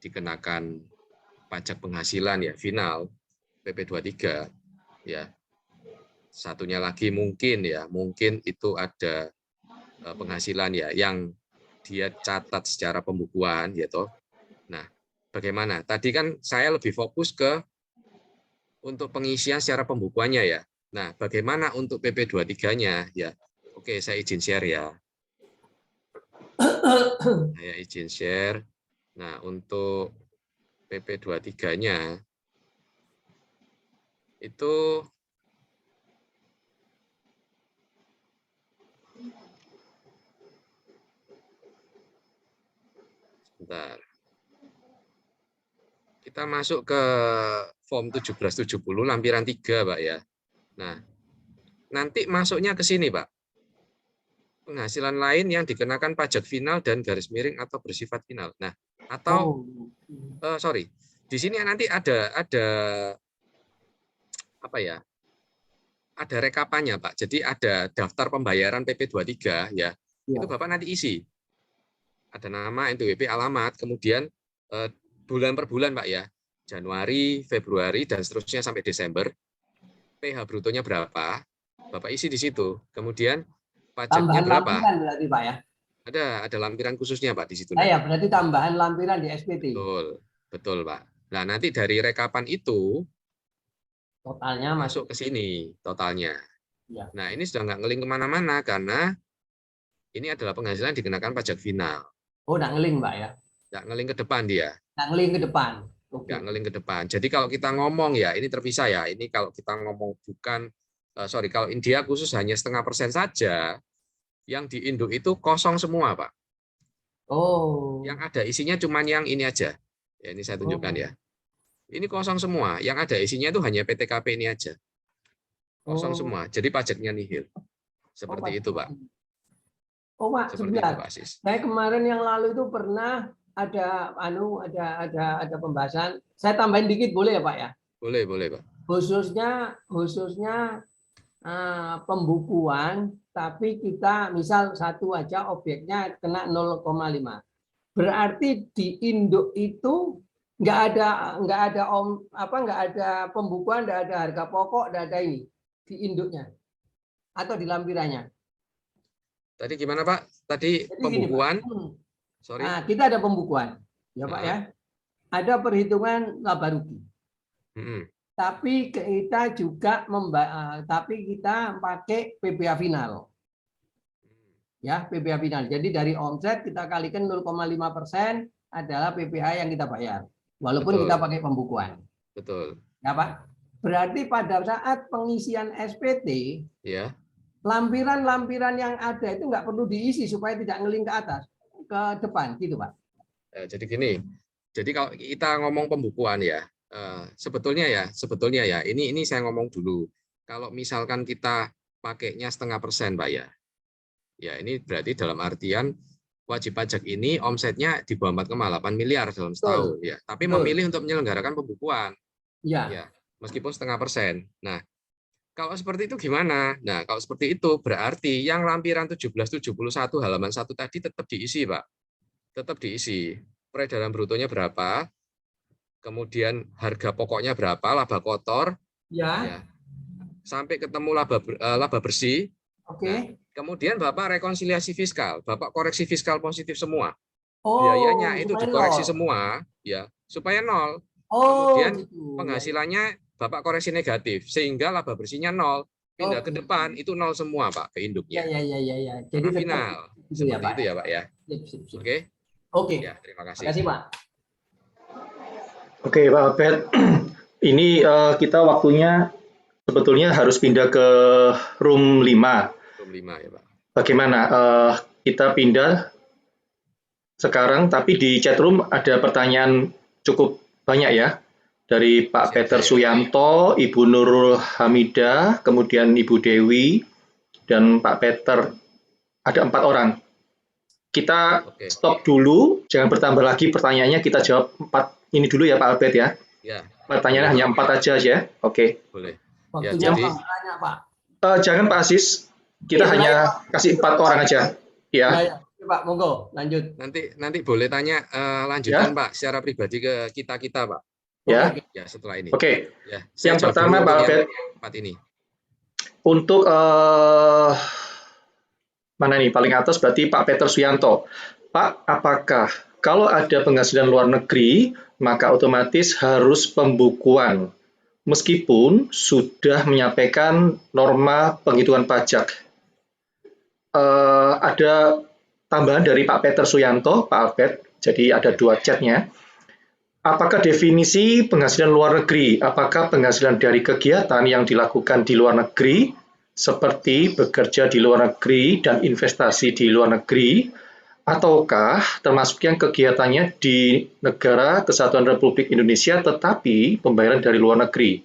dikenakan pajak penghasilan ya final PP 23 ya. Satunya lagi mungkin itu ada penghasilan ya yang dia catat secara pembukuan ya toh. Nah, bagaimana? Tadi kan saya lebih fokus ke untuk pengisian secara pembukuannya ya. Nah, bagaimana untuk PP23-nya? Ya, oke, saya izin share ya. Saya izin share. Nah, untuk PP23-nya itu sebentar. Kita masuk ke form 1770 lampiran 3, Pak ya. Nah, nanti masuknya ke sini, Pak. Penghasilan lain yang dikenakan pajak final dan garis miring atau bersifat final. Nah, atau sorry, di sini nanti ada apa ya? Ada rekapannya, Pak. Jadi ada daftar pembayaran PP23 ya. Itu Bapak nanti isi. Ada nama, NPWP, alamat, kemudian bulan per bulan, Pak ya. Januari, Februari dan seterusnya sampai Desember. PH brutonya berapa? Bapak isi di situ. Kemudian pajaknya Tambahan berapa? lampiran berarti, Pak ya? Ada lampiran khususnya, Pak, di situ. Ya, berarti tambahan lampiran di SPT. Betul, Pak. Nah, nanti dari rekapan itu totalnya masuk ke sini, totalnya. Ya. Nah, ini sudah nggak ngeling kemana-mana karena ini adalah penghasilan dikenakan pajak final. Oh, nggak ngeling, Pak ya? Nggak ngeling ke depan dia. Nggak ngeling ke depan. Nggak ngeling ke depan. Jadi kalau kita ngomong ya, ini terpisah ya. Ini kalau kita ngomong bukan, kalau India khusus hanya 0,5% saja, yang di induk itu kosong semua, Pak. Oh. Yang ada isinya cuma yang ini aja. Ya, ini saya tunjukkan ya. Ini kosong semua. Yang ada isinya itu hanya PTKP ini aja. Kosong semua. Jadi pajaknya nihil. Seperti itu, Pak. Oh, Pak, sebentar. Saya kemarin yang lalu itu pernah ada pembahasan. Saya tambahin dikit boleh ya, Pak ya? Boleh, Pak. Khususnya pembukuan, tapi kita misal satu aja objeknya kena 0,5. Berarti di induk itu nggak ada pembukuan, nggak ada harga pokok, nggak ada ini di induknya atau di lampirannya. Tadi gimana, Pak? Tadi jadi pembukuan. Gini, Pak. Sorry. Nah, kita ada pembukuan, ya Pak ya. Ada perhitungan laba rugi. Tapi kita juga kita pakai PPh final. Ya, PPh final. Jadi dari omset kita kalikan 0,5% adalah PPh yang kita bayar. Walaupun kita pakai pembukuan. Betul. Ya, Pak. Berarti pada saat pengisian SPT, ya, lampiran-lampiran yang ada itu nggak perlu diisi supaya tidak ngeling ke atas, ke depan, gitu Pak. Jadi gini, jadi kalau kita ngomong pembukuan ya, sebetulnya ya, ini saya ngomong dulu. Kalau misalkan kita pakainya 0,5%, Pak ya, ini berarti dalam artian wajib pajak ini omsetnya di bawah 4,8 miliar dalam setahun, ya. Tapi memilih untuk menyelenggarakan pembukuan, ya, meskipun 0,5%. Nah, kalau seperti itu gimana? Nah, kalau seperti itu berarti yang lampiran 1771 halaman 1 tadi tetap diisi, Pak. Tetap diisi. Peredaran brutonya berapa? Kemudian harga pokoknya berapa? Laba kotor. Ya. Sampai ketemu laba bersih. Oke. Nah, kemudian Bapak rekonsiliasi fiskal. Bapak koreksi fiskal positif semua. Oh, biayanya itu dikoreksi semua, ya, supaya nol. Kemudian penghasilannya Bapak koreksi negatif, sehingga laba bersihnya nol, pindah ke depan, itu nol semua, Pak, ke induknya. Ya. Jadi final, seperti itu ya, Pak, ya. Oke. Ya, terima kasih. Terima kasih, Pak. Oke, Pak Albert. Ini kita waktunya sebetulnya harus pindah ke room 5. Room 5 ya, Pak. Bagaimana? Kita pindah sekarang, tapi di chat room ada pertanyaan cukup banyak ya. Dari Pak Peter Suyanto, Ibu Nurul Hamidah, kemudian Ibu Dewi, dan Pak Peter. Ada 4 orang. Kita stop dulu, jangan bertambah lagi pertanyaannya, kita jawab 4 ini dulu ya Pak Albert ya. Ya. Pertanyaannya hanya 4 aja ya. Oke. Boleh. Ya, jadi Pak. Jangan Pak Asis, kita hanya kasih 4 orang aja. Ya. Pak, monggo lanjut. Nanti boleh tanya lanjutan Pak secara pribadi ke kita Pak. Ya. Ya, setelah ini. Oke. Ya, yang pertama Pak Albert, ini. Untuk mana nih paling atas berarti Pak Peter Suyanto. Pak, apakah kalau ada penghasilan luar negeri maka otomatis harus pembukuan meskipun sudah menyampaikan norma penghitungan pajak. Ada tambahan dari Pak Peter Suyanto, Pak Albert, jadi ada 2 chatnya. Apakah definisi penghasilan luar negeri? Apakah penghasilan dari kegiatan yang dilakukan di luar negeri, seperti bekerja di luar negeri dan investasi di luar negeri, ataukah termasuk yang kegiatannya di negara Kesatuan Republik Indonesia tetapi pembayaran dari luar negeri?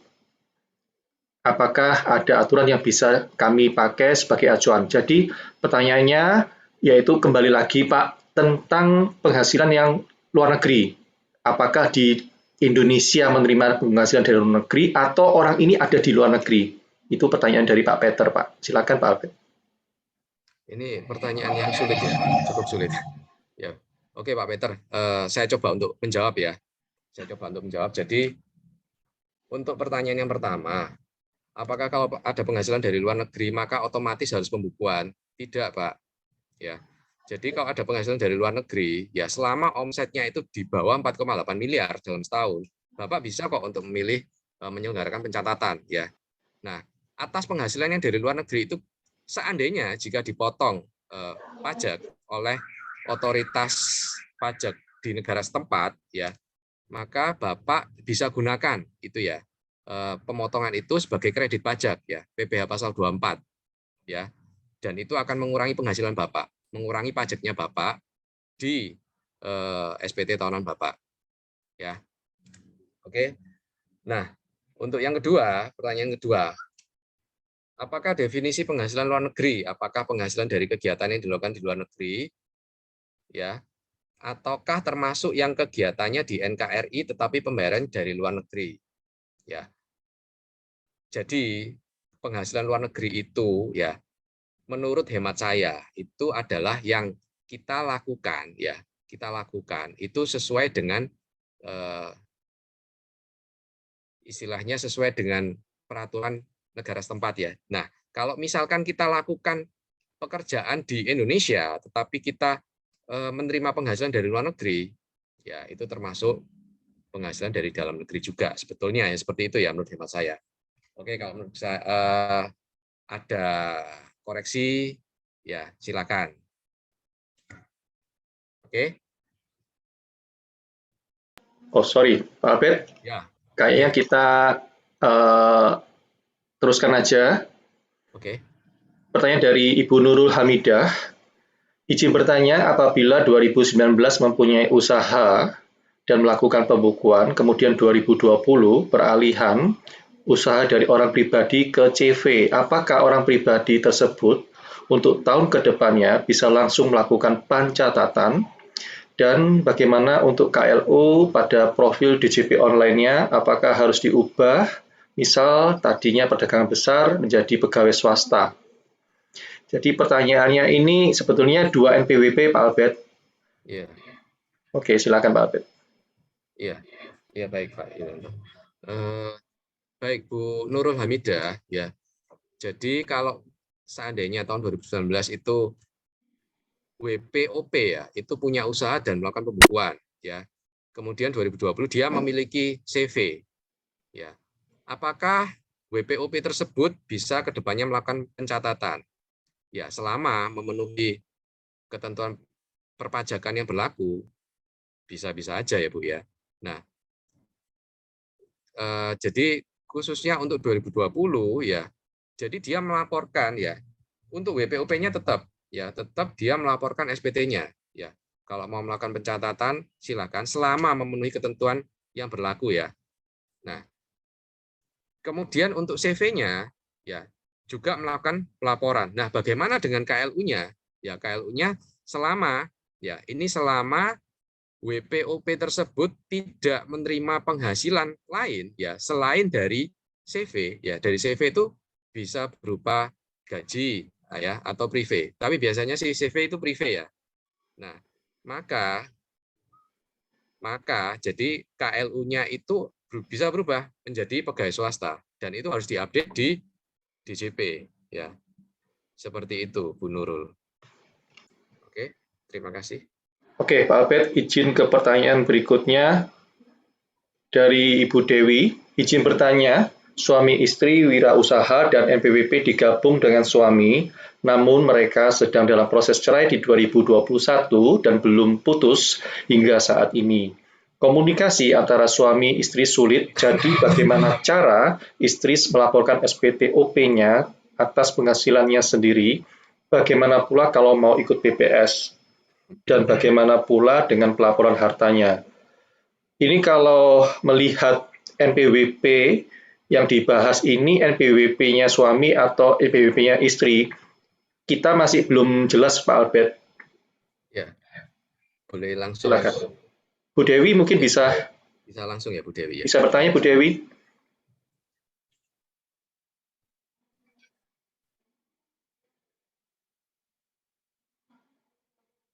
Apakah ada aturan yang bisa kami pakai sebagai acuan? Jadi pertanyaannya yaitu kembali lagi Pak tentang penghasilan yang luar negeri. Apakah di Indonesia menerima penghasilan dari luar negeri atau orang ini ada di luar negeri? Itu pertanyaan dari Pak Peter, Pak. Silakan Pak Albert. Ini pertanyaan yang sulit ya, cukup sulit. Ya, oke Pak Peter, saya coba untuk menjawab ya. Jadi untuk pertanyaan yang pertama, apakah kalau ada penghasilan dari luar negeri maka otomatis harus pembukuan? Tidak, Pak. Ya. Jadi kalau ada penghasilan dari luar negeri, ya selama omsetnya itu di bawah 4,8 miliar dalam setahun, Bapak bisa kok untuk memilih menyelenggarakan pencatatan, ya. Nah, atas penghasilan yang dari luar negeri itu seandainya jika dipotong pajak oleh otoritas pajak di negara setempat, ya, maka Bapak bisa gunakan itu ya pemotongan itu sebagai kredit pajak ya, PPh pasal 24 ya. Dan itu akan mengurangi penghasilan Bapak, mengurangi pajaknya Bapak di SPT tahunan Bapak. Ya. Oke. Nah, untuk yang kedua, pertanyaan kedua, apakah definisi penghasilan luar negeri? Apakah penghasilan dari kegiatan yang dilakukan di luar negeri? Ya. Ataukah termasuk yang kegiatannya di NKRI tetapi pembayaran dari luar negeri? Ya. Jadi, penghasilan luar negeri itu ya menurut hemat saya itu adalah yang kita lakukan ya, itu sesuai dengan istilahnya sesuai dengan peraturan negara setempat ya. Nah, kalau misalkan kita lakukan pekerjaan di Indonesia tetapi kita menerima penghasilan dari luar negeri, ya itu termasuk penghasilan dari dalam negeri juga sebetulnya ya, seperti itu ya menurut hemat saya. Oke, kalau menurut saya ada koreksi, ya silakan. Oke. Oh sorry, Pak Albert. Ya. Kayaknya kita teruskan aja. Oke. Pertanyaan dari Ibu Nurul Hamidah. Izin bertanya, apabila 2019 mempunyai usaha dan melakukan pembukuan, kemudian 2020 peralihan usaha dari orang pribadi ke CV, apakah orang pribadi tersebut untuk tahun ke depannya bisa langsung melakukan pencatatan? Dan bagaimana untuk KLU pada profil DJP online-nya, apakah harus diubah? Misal tadinya perdagangan besar menjadi pegawai swasta. Jadi pertanyaannya ini sebetulnya 2 NPWP, Pak Albert. Iya. Oke, silakan Pak Albert. Iya, iya baik Pak. Baik Bu Nurul Hamidah, ya. Jadi kalau seandainya tahun 2019 itu WPOP ya, itu punya usaha dan melakukan pembukuan, ya. Kemudian 2020 dia memiliki CV, ya. Apakah WPOP tersebut bisa kedepannya melakukan pencatatan? Ya, selama memenuhi ketentuan perpajakan yang berlaku, bisa-bisa aja ya Bu ya. Nah, jadi khususnya untuk 2020 ya, jadi dia melaporkan ya, untuk WPOP-nya tetap dia melaporkan SPT-nya ya. Kalau mau melakukan pencatatan silakan selama memenuhi ketentuan yang berlaku ya. Nah, kemudian untuk CV-nya ya juga melakukan pelaporan. Nah, bagaimana dengan KLU-nya? Ya, KLU-nya selama WPOP tersebut tidak menerima penghasilan lain ya selain dari CV ya. Dari CV itu bisa berupa gaji ya atau privé. Tapi biasanya sih CV itu privé ya. Nah, maka jadi KLU-nya itu bisa berubah menjadi pegawai swasta dan itu harus diupdate di DJP ya. Seperti itu Bu Nurul. Oke, terima kasih. Oke, Pak Albert, izin ke pertanyaan berikutnya dari Ibu Dewi, izin bertanya, suami istri wirausaha dan NPWP digabung dengan suami, namun mereka sedang dalam proses cerai di 2021 dan belum putus hingga saat ini. Komunikasi antara suami istri sulit, jadi bagaimana cara istri melaporkan SPT/OP-nya atas penghasilannya sendiri, bagaimana pula kalau mau ikut PPS, dan bagaimana pula dengan pelaporan hartanya. Ini kalau melihat NPWP yang dibahas ini NPWP-nya suami atau NPWP-nya istri, kita masih belum jelas Pak Albert. Ya, boleh langsung. Silakan. Bu Dewi mungkin bisa langsung ya Bu Dewi ya. Bisa bertanya Bu Dewi?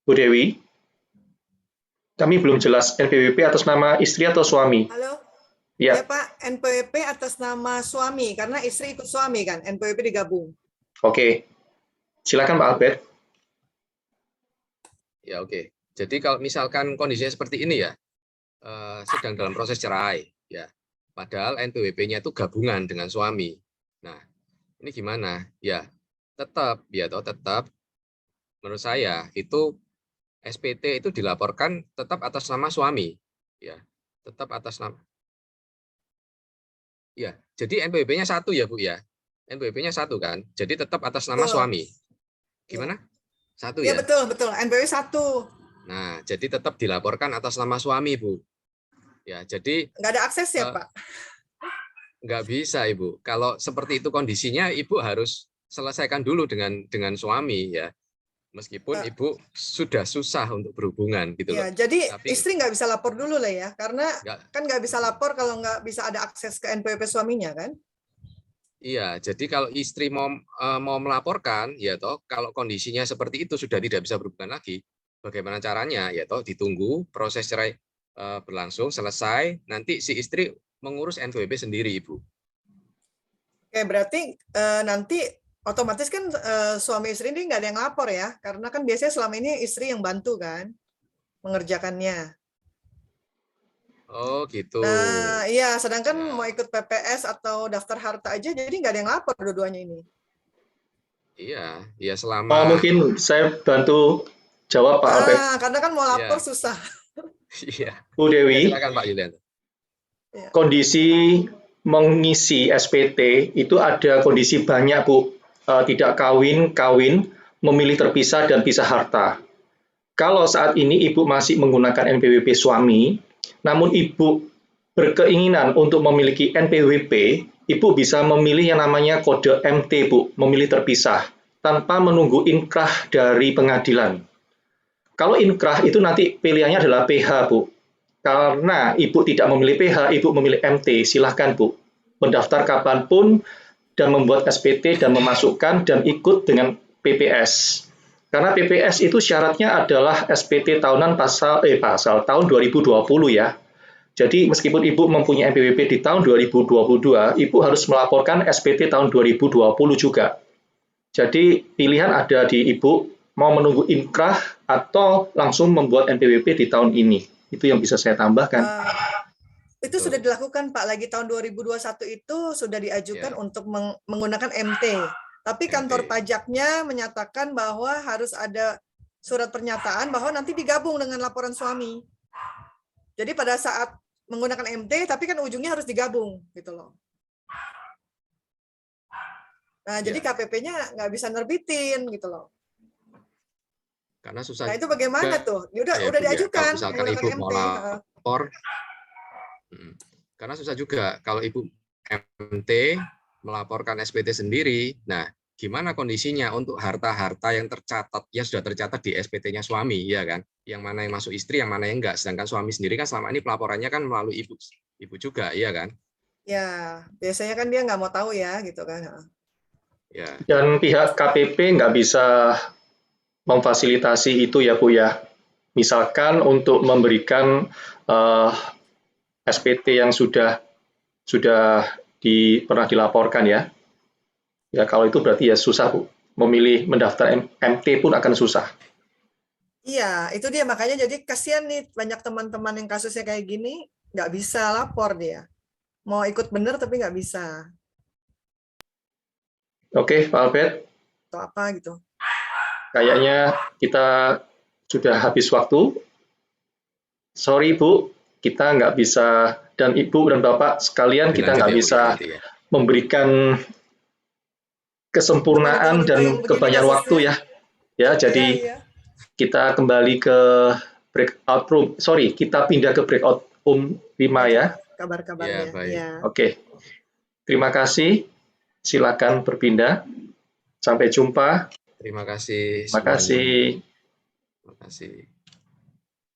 Bu Dewi? Kami belum jelas NPWP atas nama istri atau suami. Halo? Ya. Ya Pak, NPWP atas nama suami, karena istri ikut suami kan, NPWP digabung. Oke. Silakan Pak Albert. Ya oke. Jadi kalau misalkan kondisinya seperti ini ya, sedang dalam proses cerai, ya. Padahal NPWP-nya itu gabungan dengan suami. Nah, ini gimana? Ya, tetap menurut saya itu SPT itu dilaporkan tetap atas nama suami, ya. Tetap atas nama. Ya, jadi NPWP-nya satu ya Bu ya. NPWP-nya satu kan. Jadi tetap atas nama suami. Gimana? Satu ya? Ya betul. NPWP satu. Nah, jadi tetap dilaporkan atas nama suami, Bu. Ya, jadi nggak ada akses ya, Pak? Nggak bisa, Ibu. Kalau seperti itu kondisinya, Ibu harus selesaikan dulu dengan suami, ya. Meskipun Ibu sudah susah untuk berhubungan, gitu loh. Ya, jadi tapi, istri nggak bisa lapor dulu lah ya, karena kan nggak bisa lapor kalau nggak bisa ada akses ke NPWP suaminya, kan? Iya, jadi kalau istri mau melaporkan, ya toh, kalau kondisinya seperti itu sudah tidak bisa berhubungan lagi, bagaimana caranya? Ya toh, ditunggu proses cerai berlangsung selesai, nanti si istri mengurus NPWP sendiri, Ibu. Oke, berarti nanti otomatis kan suami istri ini nggak ada yang lapor ya, karena kan biasanya selama ini istri yang bantu kan mengerjakannya. Oh gitu. Nah, iya, sedangkan mau ikut PPS atau daftar harta aja, jadi nggak ada yang lapor dua-duanya ini. Iya, ya selama. Mungkin saya bantu jawab Pak Albert. Karena kan mau lapor susah. Iya. Bu Dewi. Ya, silakan Pak Yulianto. Kondisi mengisi SPT itu ada kondisi banyak Bu, tidak kawin, memilih terpisah dan pisah harta. Kalau saat ini Ibu masih menggunakan NPWP suami, namun Ibu berkeinginan untuk memiliki NPWP, Ibu bisa memilih yang namanya kode MT Bu, memilih terpisah, tanpa menunggu inkrah dari pengadilan. Kalau inkrah itu nanti pilihannya adalah PH Bu. Karena Ibu tidak memilih PH, Ibu memilih MT, silahkan Bu. Mendaftar kapanpun dan membuat SPT dan memasukkan dan ikut dengan PPS. Karena PPS itu syaratnya adalah SPT tahunan pasal tahun 2020 ya. Jadi meskipun Ibu mempunyai NPWP di tahun 2022, Ibu harus melaporkan SPT tahun 2020 juga. Jadi pilihan ada di Ibu mau menunggu inkrah atau langsung membuat NPWP di tahun ini. Itu yang bisa saya tambahkan. Itu sudah dilakukan Pak, lagi tahun 2021 itu sudah diajukan untuk menggunakan MT. Tapi kantor pajaknya menyatakan bahwa harus ada surat pernyataan bahwa nanti digabung dengan laporan suami. Jadi pada saat menggunakan MT, tapi kan ujungnya harus digabung, gitu loh. Nah, jadi KPP-nya nggak bisa nerbitin, gitu loh. Karena susah. Nah, itu bagaimana tuh? Udah diajukan. Misalkan Ibu mau lapor, karena susah juga kalau Ibu MT melaporkan SPT sendiri. Nah, gimana kondisinya untuk harta-harta yang tercatat, yang sudah tercatat di SPT-nya suami, ya kan? Yang mana yang masuk istri, yang mana yang enggak. Sedangkan suami sendiri kan selama ini pelaporannya kan melalui ibu juga, iya kan? Ya, biasanya kan dia nggak mau tahu ya, gitu kan? Ya. Dan pihak KPP nggak bisa memfasilitasi itu ya Bu ya. Misalkan untuk memberikan SPT yang sudah pernah dilaporkan ya. Ya kalau itu berarti ya susah Bu. Memilih mendaftar MT pun akan susah. Iya, itu dia makanya jadi kasihan nih banyak teman-teman yang kasusnya kayak gini, nggak bisa lapor dia. Mau ikut bener tapi nggak bisa. Oke, Pak Albert, Atau apa gitu. kayaknya kita sudah habis waktu. Sorry Bu, kita nggak bisa, dan Ibu dan Bapak sekalian, kita Dilanjut nggak ya, Bu, bisa ya, nanti ya. memberikan Untuk kesempurnaan wanita-wanita yang dan begini kebanyakan waktu kasusnya. ya. Ya, Iya, jadi iya. kita kembali ke breakout room. Sorry, kita pindah ke breakout room 5 ya. Kabar-kabarnya. Ya, baik. Iya. Oke. Terima kasih. Silakan berpindah. Sampai jumpa. Terima kasih Terima semuanya. kasih. Terima kasih.